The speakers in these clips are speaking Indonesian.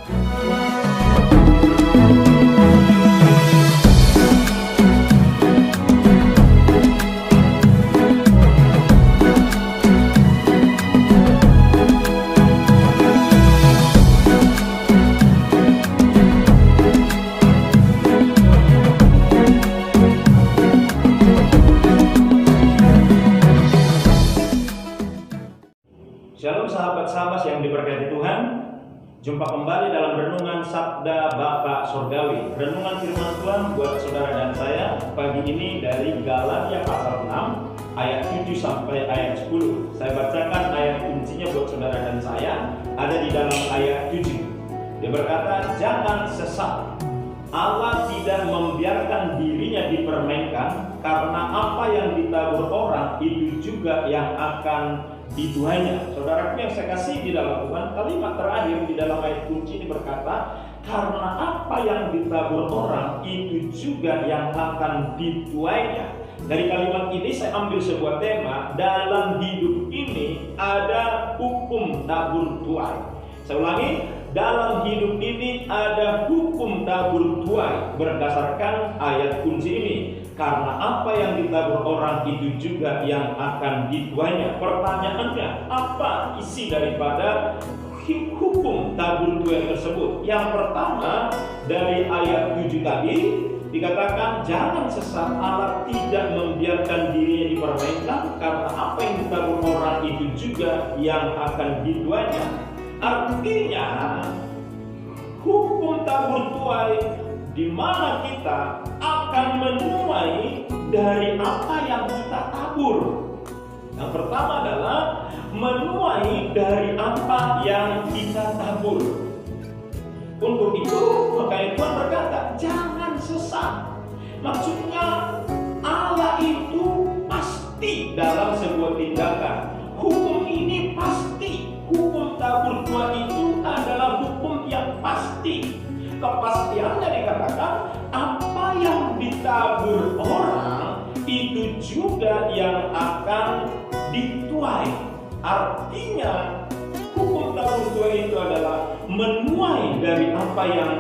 Shalom sahabat-sahabat yang diberkati Tuhan. Jumpa kembali dalam renungan Sabda Bapa Surgawi. Renungan firman Tuhan buat saudara dan saya pagi ini dari Galatia pasal 6 ayat 7 sampai ayat 10. Saya bacakan ayat kuncinya buat saudara dan saya, ada di dalam ayat 7. Dia berkata, jangan sesat. Allah tidak membiarkan dirinya dipermainkan, karena apa yang ditabur orang itu juga yang akan dituainya. Saudaraku yang saya kasih di dalam Tuhan, kalimat terakhir di dalam ayat kunci ini berkata, karena apa yang ditabur orang itu juga yang akan dituainya. Dari kalimat ini saya ambil sebuah tema, dalam hidup ini ada hukum tabur tuai. Saya ulangi, dalam hidup ini ada hukum tabur tuai berdasarkan ayat kunci ini. Karena apa yang ditabur orang itu juga yang akan dituainya. Pertanyaannya, apa isi daripada hukum tabur tuai tersebut? Yang pertama, dari ayat 7 tadi dikatakan, jangan sesat, Allah tidak membiarkan dirinya dipermainkan, karena apa yang ditabur orang itu juga yang akan dituainya. Artinya, hukum tabur tuai di mana kita akan menuai dari apa yang kita tabur. Yang pertama adalah menuai dari apa yang kita tabur. Untuk itu, makanya Tuhan berkata, jangan sesat. Maksudnya, Allah itu pasti dalam sebuah tindakan. Hukum ini pasti. Hukum tabur tuai itu adalah hukum yang pasti. Kepastiannya dikatakan, apa yang ditabur orang itu juga yang akan dituai. Artinya, hukum tabur tuai itu adalah menuai dari apa yang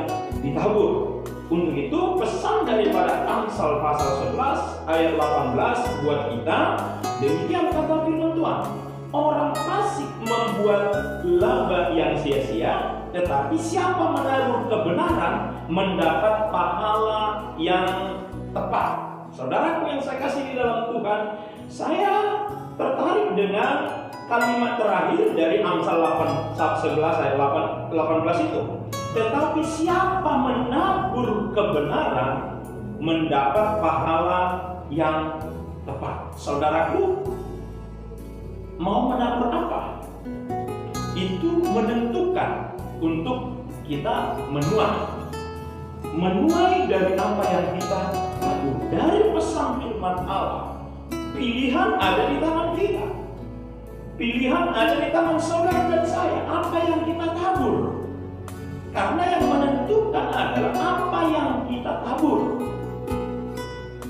ditabur. Untuk itu, pesan daripada Amsal pasal 11 ayat 18 buat kita, demikian kata firman Tuhan. Orang fasik membuat laba yang sia-sia, tetapi siapa menabur kebenaran mendapat pahala yang tepat. Saudaraku yang saya kasih di dalam Tuhan, saya tertarik dengan kalimat terakhir dari Amsal 11 ayat 18 itu. Tetapi siapa menabur kebenaran mendapat pahala yang tepat. Saudaraku, mau menabur apa? Itu menentukan untuk kita menuai. Menuai dari apa yang kita tabur. Dari pesan firman Allah, pilihan ada di tangan kita. Pilihan ada di tangan saudara dan saya. Apa yang kita tabur. Karena yang menentukan adalah apa yang kita tabur.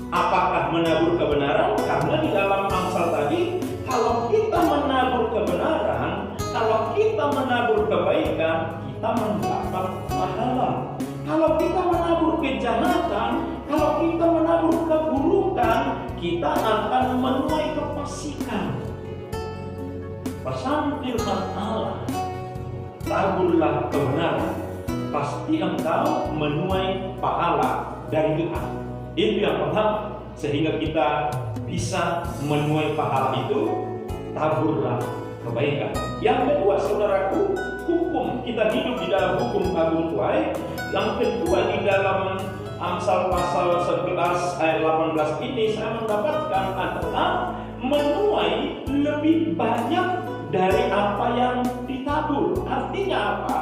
Apakah menabur kebenaran? Karena di dalam Amsal tadi, kalau kita menabur kebenaran, kalau kita menabur kebaikan, kita mendapat pahala. Kalau kita menabur kejahatan, kalau kita menabur keburukan, kita akan menuai kefasikan. Pesan firman Allah, taburlah kebenaran, pasti engkau menuai pahala dari Tuhan. Itu yang pertama, sehingga kita bisa menuai pahala itu, taburlah kebaikan. Yang kedua, saudaraku, hukum, kita hidup di dalam hukum tabur tuai. Yang kedua, di dalam Amsal pasal 11 ayat 18 ini saya mendapatkan adalah menuai lebih banyak dari apa yang ditabur. Artinya apa?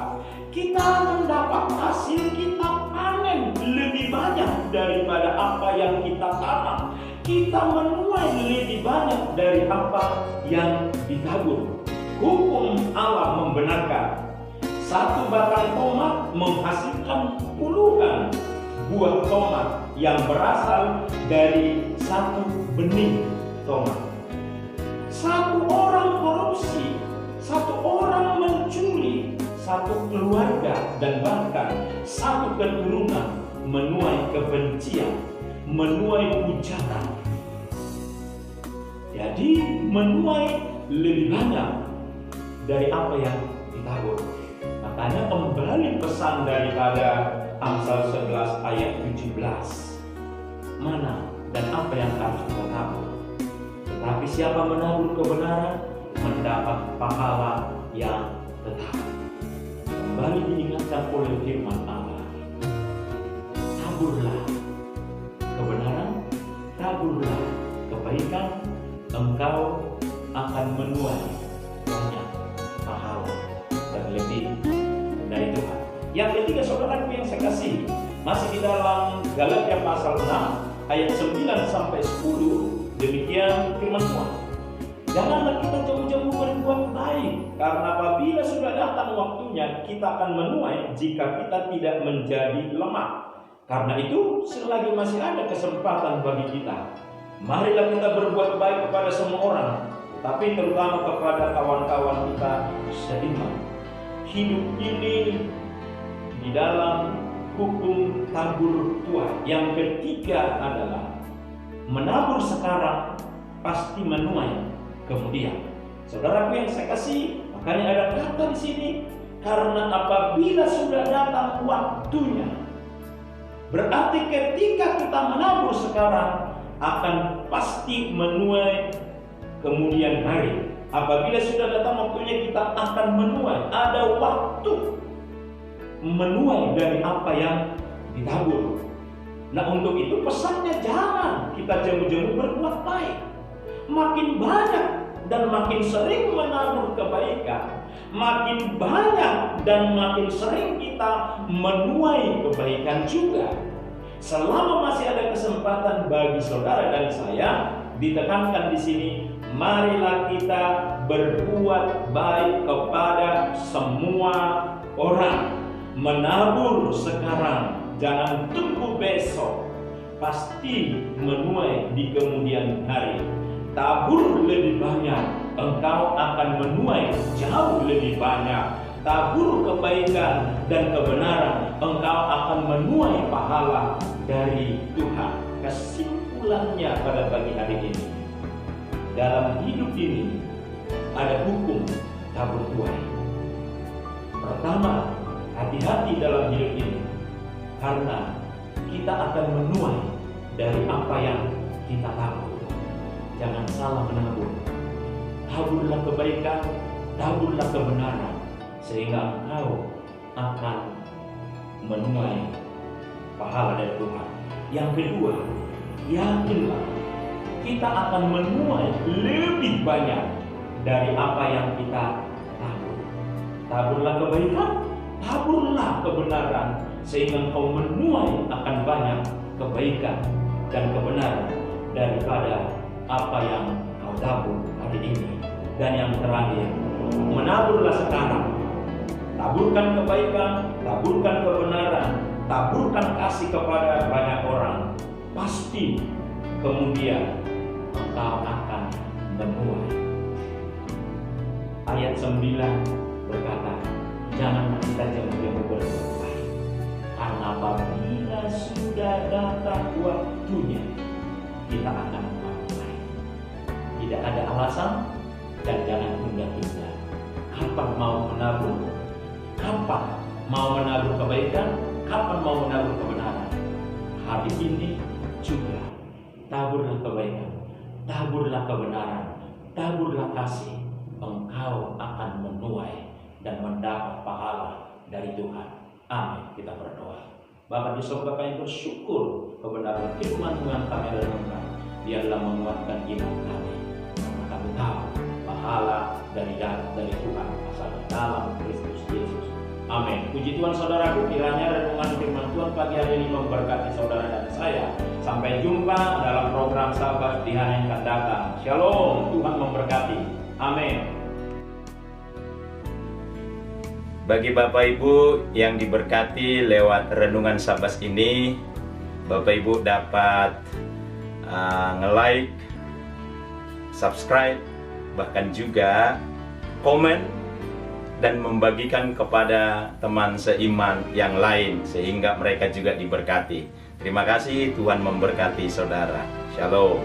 Kita mendapat hasil, kita panen lebih banyak daripada apa yang kita tanam. Kita menuai lebih banyak dari apa yang ditabur. Hukum Allah membenarkan satu batang tomat menghasilkan puluhan buah tomat yang berasal dari satu benih tomat. Satu orang korupsi, satu orang mencuri, satu keluarga, dan bahkan satu keturunan menuai kebencian, menuai hujatan. Jadi menuai lebih banyak dari apa yang ditabur. Makanya kembali pesan daripada Amsal 11 ayat 17. Mana dan apa yang harus kita tabur? Tetapi siapa menabur kebenaran mendapat pahala yang tetap. Kembali diingatkan oleh firman Allah. Taburlah kebenaran, taburlah kebaikan, engkau akan menuai banyak pahala dan lebih dari Tuhan. Yang ketiga, saudaraku yang saya kasih, masih di dalam Galatia pasal 6 ayat 9 sampai 10, demikian firman Tuhan. Janganlah kita jauh-jauh berbuat baik, karena apabila sudah datang waktunya kita akan menuai jika kita tidak menjadi lemah. Karena itu, selagi masih ada kesempatan bagi kita, marilah kita berbuat baik kepada semua orang, tapi terutama kepada kawan-kawan kita seiman. Hidup ini di dalam hukum tabur tuai. Yang ketiga adalah menabur sekarang pasti menuai kemudian. Saudaraku yang saya kasih, makanya ada kata di sini, karena apabila sudah datang waktunya. Berarti ketika kita menabur sekarang akan pasti menuai kemudian hari. Apabila sudah datang waktunya kita akan menuai. Ada waktu menuai dari apa yang ditabur. Nah, untuk itu pesannya jangan kita jauh-jauh berbuat baik. Makin banyak dan makin sering menabur kebaikan, makin banyak dan makin sering kita menuai kebaikan juga. Selama masih ada kesempatan bagi saudara dan saya, ditekankan di sini, marilah kita berbuat baik kepada semua orang. Menabur sekarang, jangan tunggu besok. Pasti menuai di kemudian hari. Tabur lebih banyak, engkau akan menuai jauh lebih banyak. Tabur kebaikan dan kebenaran, engkau akan menuai pahala dari Tuhan. Kesimpulannya pada pagi hari ini, dalam hidup ini ada hukum tabur tuai. Pertama, hati-hati dalam hidup ini, karena kita akan menuai dari apa yang kita tabur. Jangan salah menabur. Taburlah kebaikan, taburlah kebenaran, sehingga engkau akan menuai pahala dari Tuhan. Yang kedua, yakinlah kita akan menuai lebih banyak dari apa yang kita tabur. Taburlah kebaikan, taburlah kebenaran, sehingga engkau menuai akan banyak kebaikan dan kebenaran daripada apa yang kau tabur hari ini. Dan yang terakhir, menaburlah sekarang. Taburkan kebaikan, taburkan kebenaran, taburkan kasih kepada banyak orang. Pasti kemudian engkau akan menuai. Ayat 9 berkata, jangan kita jauh-jauh berbuat baik, karena apabila sudah datang waktunya kita akan menuai. Tidak ada alasan dan jangan tunda-tunda. Kapan mau menabur? Kapan mau menabur kebaikan? Kapan mau menabur kebenaran? Hari ini juga taburlah kebaikan, taburlah kebenaran, taburlah kasih. Engkau akan menuai dan mendapat pahala dari Tuhan. Amin. Kita berdoa. Bapa di surga, kami bersyukur kebenaran firman Tuhan kami renungkan. Biarlah menguatkan iman kami. Karena kami tahu pahala dari Tuhan asal dalam Kristus Yesus. Amin. Puji Tuhan saudaraku, kiranya renungan firman Tuhan pagi hari ini memberkati saudara dan saya. Sampai jumpa dalam program Sahabat di hari yang akan datang. Shalom. Tuhan memberkati. Amin. Bagi Bapak Ibu yang diberkati lewat renungan Sabas ini, Bapak Ibu dapat nge-like, subscribe, bahkan juga komen dan membagikan kepada teman seiman yang lain sehingga mereka juga diberkati. Terima kasih, Tuhan memberkati saudara. Shalom.